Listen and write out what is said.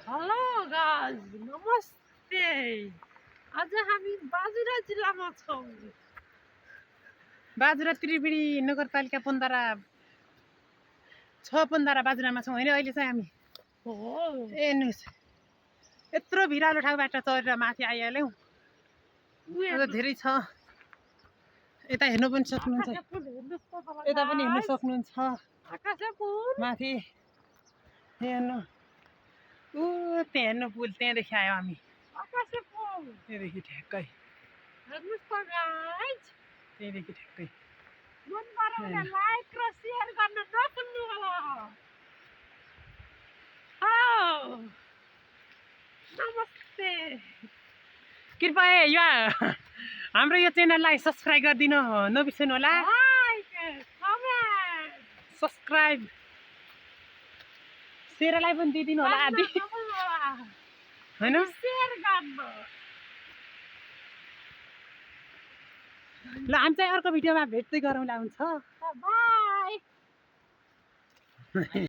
Hello guys, नमस्ते। आज हामी बाजुरा जिल्लामा छौँ। बाजुरा त्रिवेणी नगरपालिका पन्धारा 6 पन्धारा बाजुरामा छौँ होइन अहिले चाहिँ हामी। हो हेर्नुहोस् यत्रो भिरालो ठाउँबाट चढेर माथि आइहाल्यौँ। अझ धेरै छ, यता हेर्नु पनि सक्नुहुन्छ, यता पनि हेर्नु सक्नुहुन्छ माथि हेर्नु। ऊ त्यहाँ हेर्नु पुल, त्यहाँदेखि आयो हामी, त्यहाँदेखि ठ्याक्कै त्यहाँदेखि ठ्याक्कै। लाइक र शेयर गर्न नभुल्नु होला। नमस्ते। कृपया यो हाम्रो यो च्यानललाई सब्सक्राइब गरिदिनु नबिर्सनु होला। सब्सक्राइब शेयरलाई पनि दिइदिनु होला आदि होइन। ल हामी चाहिँ अर्को भिडियोमा भेट्दै गरौँला, हुन्छ।